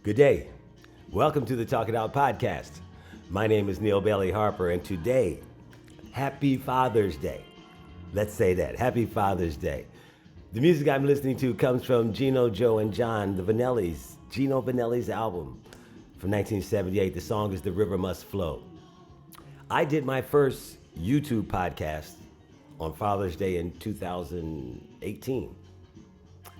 Good day. Welcome to the Talk It Out podcast. My name is Neal Bailey-Harper, and today, happy Father's Day. Let's say that. Happy Father's Day. The music I'm listening to comes from Gino, Joe, and John, the Vanellis, Gino Vanelli's album from 1978. The song is The River Must Flow. I did my first YouTube podcast on Father's Day in 2018.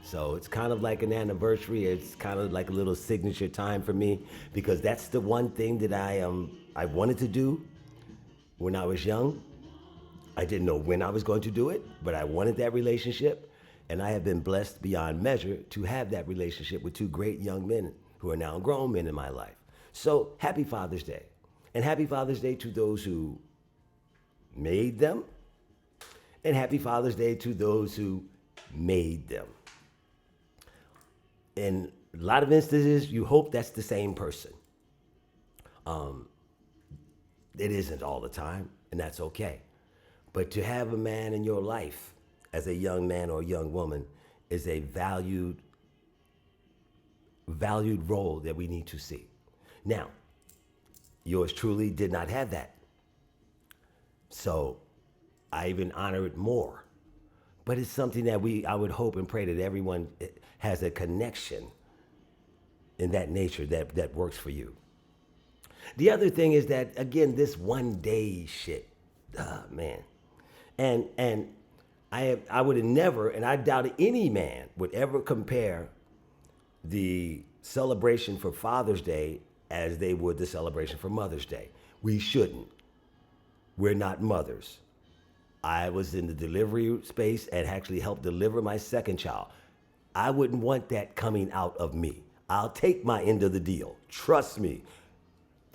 So it's kind of like an anniversary. It's kind of like a little signature time for me because that's the one thing that I wanted to do when I was young. I didn't know when I was going to do it, but I wanted that relationship. And I have been blessed beyond measure to have that relationship with two great young men who are now grown men in my life. So happy Father's Day. And happy Father's Day to those who made them. And happy Father's Day to those who made them. In a lot of instances, you hope that's the same person. It isn't all the time, and that's okay. But to have a man in your life as a young man or young woman is a valued role that we need to see. Now, yours truly did not have that. So I even honor it more. But it's something that I would hope and pray that everyone has a connection in that nature that works for you. The other thing is that, again, this one day shit, man. And I would have never, and I doubt any man would ever compare the celebration for Father's Day as they would the celebration for Mother's Day. We shouldn't. We're not mothers. I was in the delivery space and actually helped deliver my second child. I wouldn't want that coming out of me. I'll take my end of the deal. Trust me.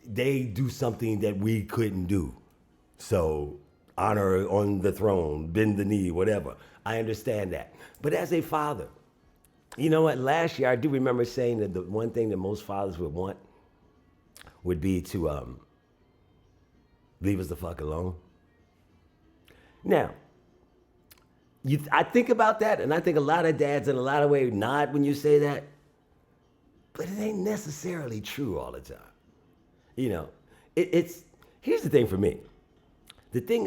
They do something that we couldn't do. So honor on the throne, bend the knee, whatever. I understand that. But as a father, you know what? Last year, I do remember saying that the one thing that most fathers would want would be to leave us the fuck alone. Now, I think about that, and I think a lot of dads in a lot of ways nod when you say that, but it ain't necessarily true all the time. You know, here's the thing for me. The thing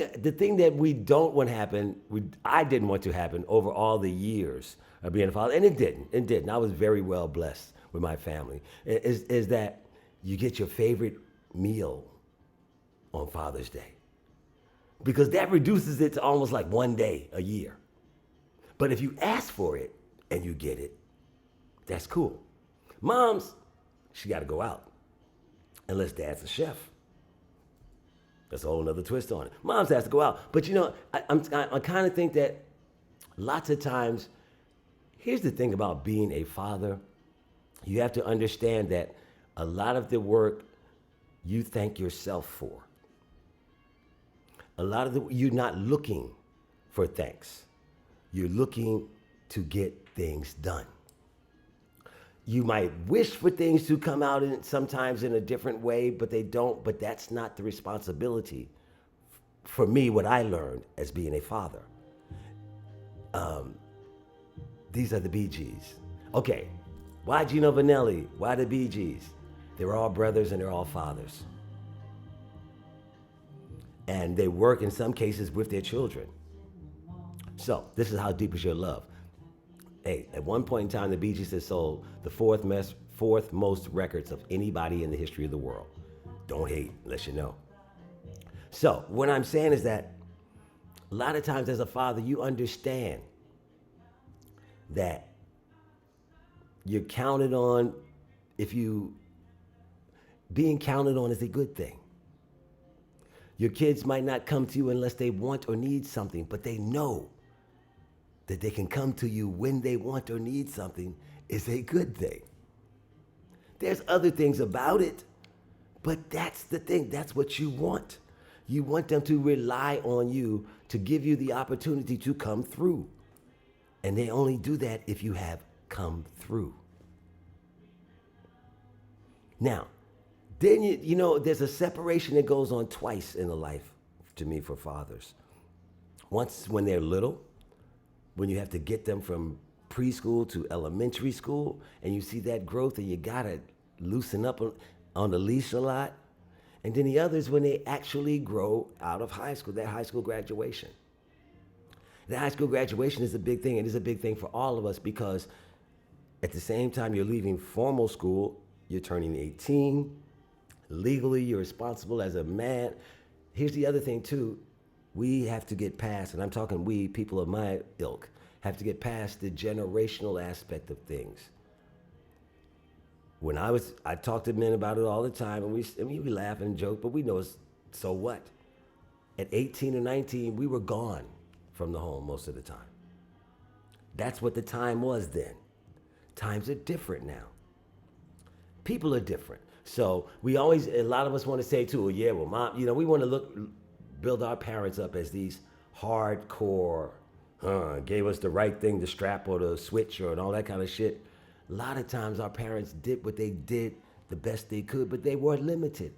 that we don't want to happen, I didn't want to happen over all the years of being a father, and it didn't. I was very well blessed with my family, is that you get your favorite meal on Father's Day. Because that reduces it to almost like one day a year. But if you ask for it and you get it, that's cool. Moms, she got to go out. Unless dad's a chef. That's a whole nother twist on it. Moms has to go out. But you know, I kind of think that lots of times, here's the thing about being a father. You have to understand that a lot of the work you thank yourself for. A lot of you're not looking for thanks. You're looking to get things done. You might wish for things to come out sometimes in a different way, but they don't. But that's not the responsibility. For me, what I learned as being a father. These are the Bee Gees. Okay, why Gino Vanelli? Why the Bee Gees? They're all brothers and they're all fathers. And they work in some cases with their children. So this is how deep is your love. Hey, at one point in time, the Bee Gees had sold the fourth most records of anybody in the history of the world. Don't hate unless you know. So what I'm saying is that a lot of times as a father, you understand that you're counted on. Being counted on is a good thing. Your kids might not come to you unless they want or need something, but they know that they can come to you when they want or need something is a good thing. There's other things about it, but that's the thing. That's what you want. You want them to rely on you to give you the opportunity to come through. And they only do that if you have come through. Now, then you know, there's a separation that goes on twice in the life, to me, for fathers. Once when they're little, when you have to get them from preschool to elementary school, and you see that growth, and you gotta loosen up on the leash a lot. And then the others when they actually grow out of high school, that high school graduation. The high school graduation is a big thing. It is a big thing for all of us because at the same time you're leaving formal school, you're turning 18. Legally, you're responsible as a man. Here's the other thing too. We have to get past, and I'm talking we, people of my ilk, have to get past the generational aspect of things. I talk to men about it all the time, and we laugh and joke, but we know so what? At 18 or 19, we were gone from the home most of the time. That's what the time was then. Times are different now. People are different. So a lot of us want to say too, well, yeah, well, mom, we want to build our parents up as these hardcore, gave us the right thing, the strap or the switch or and all that kind of shit. A lot of times our parents did what they did the best they could, but they were limited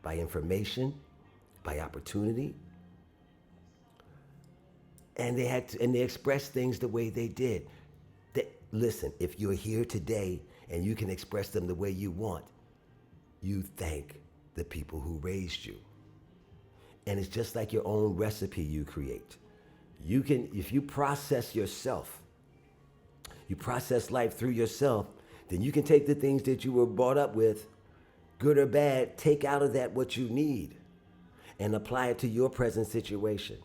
by information, by opportunity. And they expressed things the way they did. Listen, if you're here today and you can express them the way you want, you thank the people who raised you. And it's just like your own recipe you create. If you process yourself, you process life through yourself, then you can take the things that you were brought up with, good or bad, take out of that what you need and apply it to your present situation.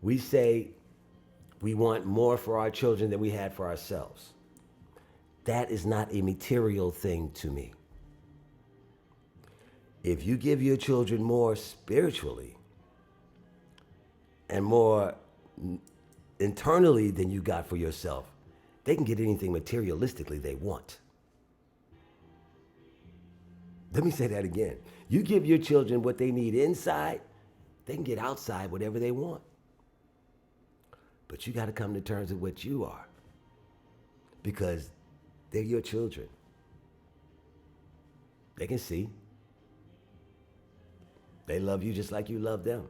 We say we want more for our children than we had for ourselves. That is not a material thing to me. If you give your children more spiritually and more internally than you got for yourself, they can get anything materialistically they want. Let me say that again. You give your children what they need inside, they can get outside whatever they want. But you got to come to terms with what you are because they're your children. They can see. They love you just like you love them.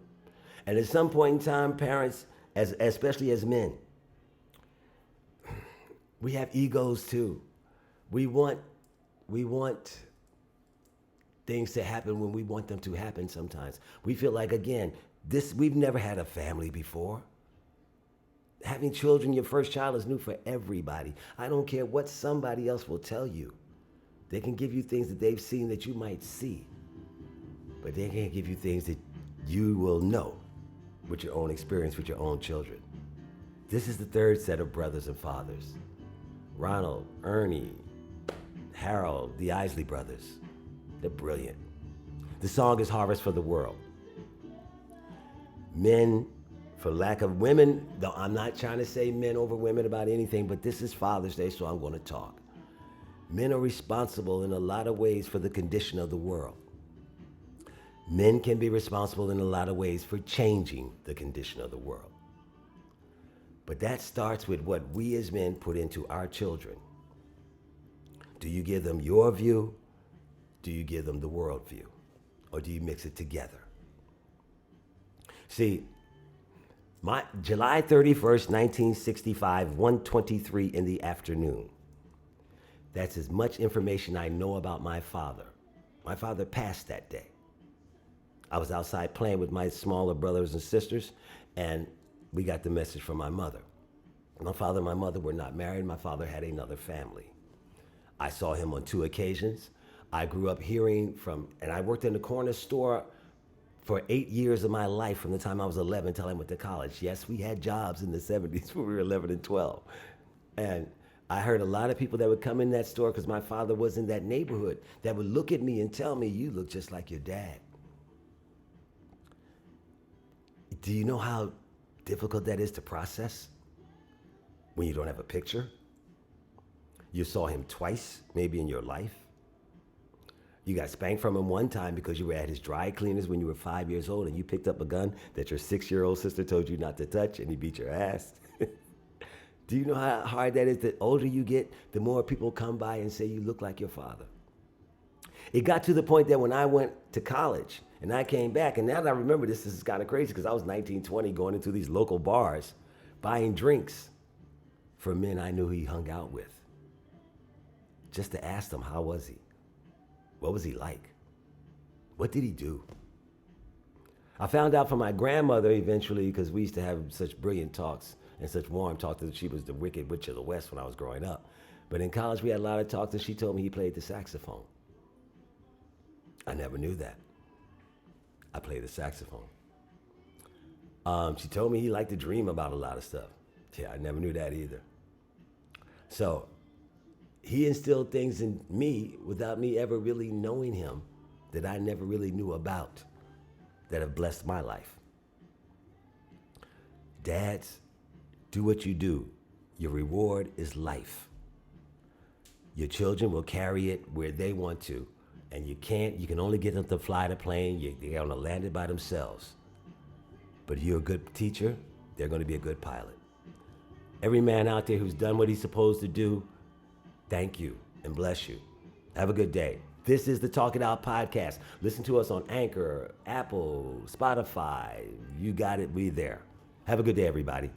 And at some point in time, parents, especially as men, we have egos too. We want things to happen when we want them to happen sometimes. We feel like, again, we've never had a family before. Having children, your first child is new for everybody. I don't care what somebody else will tell you. They can give you things that they've seen that you might see, but they can't give you things that you will know with your own experience with your own children. This is the third set of brothers and fathers. Ronald, Ernie, Harold, the Isley brothers. They're brilliant. The song is Harvest for the World. Men, for lack of women, though I'm not trying to say men over women about anything, but this is Father's Day, so I'm going to talk. Men are responsible in a lot of ways for the condition of the world. Men can be responsible in a lot of ways for changing the condition of the world. But that starts with what we as men put into our children. Do you give them your view? Do you give them the world view? Or do you mix it together? See, July 31st, 1965, 1:23 in the afternoon. That's as much information I know about my father. My father passed that day. I was outside playing with my smaller brothers and sisters, and we got the message from my mother. My father and my mother were not married. My father had another family. I saw him on 2 occasions. I grew up hearing and I worked in the corner store for 8 years of my life from the time I was 11 until I went to college. Yes, we had jobs in the 70s when we were 11 and 12. And I heard a lot of people that would come in that store because my father was in that neighborhood that would look at me and tell me, you look just like your dad. Do you know how difficult that is to process when you don't have a picture? You saw him twice, maybe in your life. You got spanked from him one time because you were at his dry cleaners when you were 5 years old and you picked up a gun that your 6-year-old sister told you not to touch and he beat your ass. Do you know how hard that is? The older you get, the more people come by and say you look like your father. It got to the point that when I went to college and I came back, and now that I remember this is kind of crazy because I was 19, 20 going into these local bars, buying drinks for men I knew he hung out with. just to ask him, how was he? What was he like? What did he do? I found out from my grandmother eventually, because we used to have such brilliant talks and such warm talks, that she was the Wicked Witch of the West when I was growing up. But in college, we had a lot of talks, and she told me he played the saxophone. I never knew that. I played the saxophone. She told me he liked to dream about a lot of stuff. Yeah, I never knew that either. So he instilled things in me without me ever really knowing him that I never really knew about, that have blessed my life. Dads, do what you do. Your reward is life. Your children will carry it where they want to, and you can only get them to fly the plane. They're gonna land it by themselves. But if you're a good teacher, they're gonna be a good pilot. Every man out there who's done what he's supposed to do, thank you and bless you. Have a good day. This is the Talk It Out podcast. Listen to us on Anchor, Apple, Spotify. You got it, we there. Have a good day, everybody.